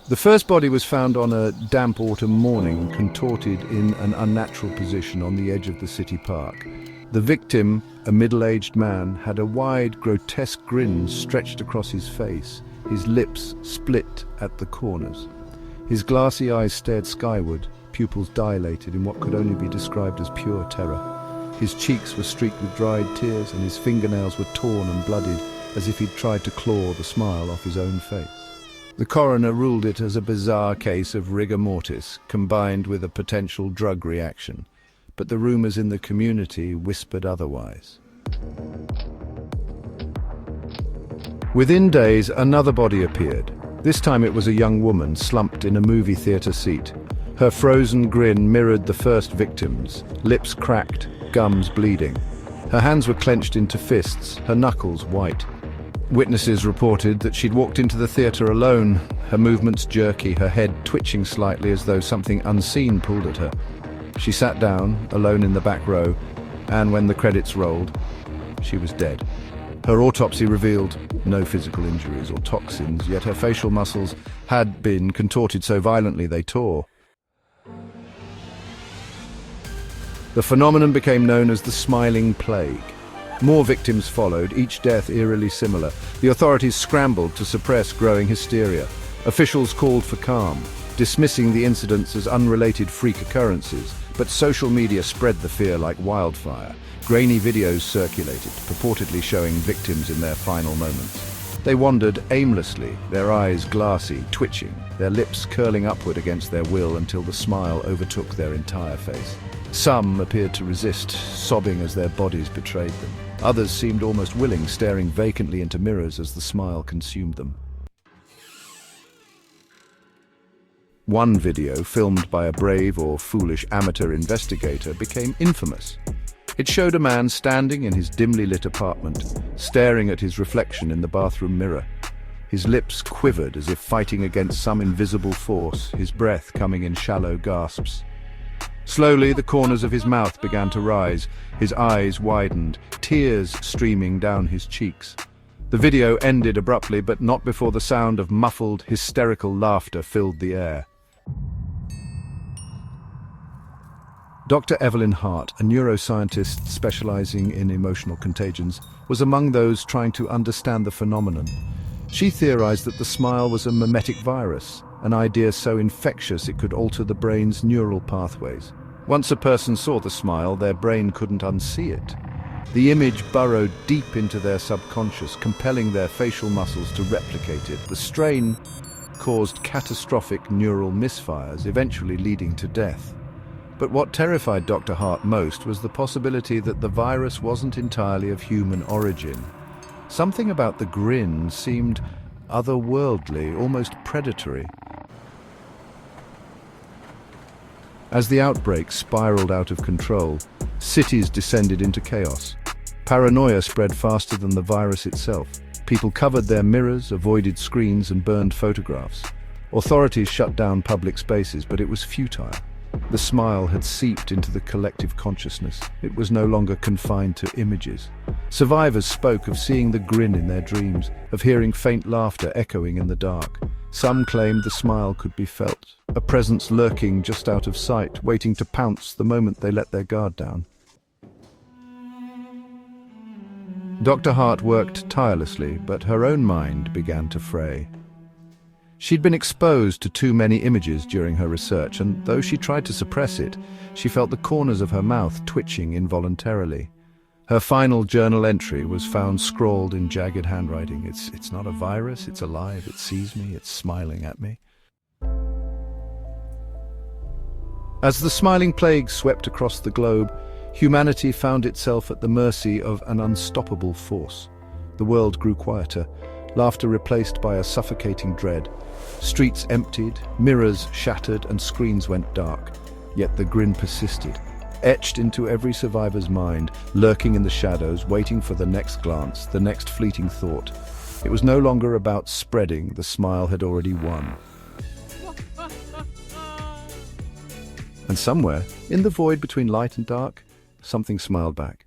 The first body was found on a damp autumn morning, contorted in an unnatural position on the edge of the city park. The victim, a middle-aged man, had a wide, grotesque grin stretched across his face, his lips split at the corners. His glassy eyes stared skyward, pupils dilated in what could only be described as pure terror. His cheeks were streaked with dried tears, and his fingernails were torn and bloodied, as if he'd tried to claw the smile off his own face. The coroner ruled it as a bizarre case of rigor mortis, combined with a potential drug reaction, but the rumors in the community whispered otherwise. Within days, another body appeared. This time it was a young woman slumped in a movie theater seat. Her frozen grin mirrored the first victim's, lips cracked, gums bleeding. Her hands were clenched into fists, her knuckles white. Witnesses reported that she'd walked into the theater alone, her movements jerky, her head twitching slightly as though something unseen pulled at her. She sat down, alone in the back row, and when the credits rolled, she was dead. Her autopsy revealed no physical injuries or toxins, yet her facial muscles had been contorted so violently they tore. The phenomenon became known as the smiling plague. More victims followed, each death eerily similar. The authorities scrambled to suppress growing hysteria. Officials called for calm, dismissing the incidents as unrelated freak occurrences. But social media spread the fear like wildfire. Grainy videos circulated, purportedly showing victims in their final moments. They wandered aimlessly, their eyes glassy, twitching, their lips curling upward against their will until the smile overtook their entire face. Some appeared to resist, sobbing as their bodies betrayed them. Others seemed almost willing, staring vacantly into mirrors as the smile consumed them. One video, filmed by a brave or foolish amateur investigator, became infamous. It showed a man standing in his dimly lit apartment, staring at his reflection in the bathroom mirror. His lips quivered as if fighting against some invisible force, his breath coming in shallow gasps. Slowly, the corners of his mouth began to rise, his eyes widened, tears streaming down his cheeks. The video ended abruptly, but not before the sound of muffled, hysterical laughter filled the air. Dr. Evelyn Hart, a neuroscientist specializing in emotional contagions, was among those trying to understand the phenomenon. She theorized that the smile was a mimetic virus, an idea so infectious it could alter the brain's neural pathways. Once a person saw the smile, their brain couldn't unsee it. The image burrowed deep into their subconscious, compelling their facial muscles to replicate it. The strain caused catastrophic neural misfires, eventually leading to death. But what terrified Dr. Hart most was the possibility that the virus wasn't entirely of human origin. Something about the grin seemed otherworldly, almost predatory. As the outbreak spiraled out of control, cities descended into chaos. Paranoia spread faster than the virus itself. People covered their mirrors, avoided screens, and burned photographs. Authorities shut down public spaces, but it was futile. The smile had seeped into the collective consciousness. It was no longer confined to images. Survivors spoke of seeing the grin in their dreams, of hearing faint laughter echoing in the dark. Some claimed the smile could be felt, a presence lurking just out of sight, waiting to pounce the moment they let their guard down. Dr. Hart worked tirelessly, but her own mind began to fray. She'd been exposed to too many images during her research, and though she tried to suppress it, she felt the corners of her mouth twitching involuntarily. Her final journal entry was found scrawled in jagged handwriting. It's not a virus, it's alive, it sees me, it's smiling at me. As the smiling plague swept across the globe, humanity found itself at the mercy of an unstoppable force. The world grew quieter, laughter replaced by a suffocating dread. Streets emptied, mirrors shattered, and screens went dark. Yet the grin persisted, etched into every survivor's mind, lurking in the shadows, waiting for the next glance, the next fleeting thought. It was no longer about spreading, the smile had already won. And somewhere, in the void between light and dark, something smiled back.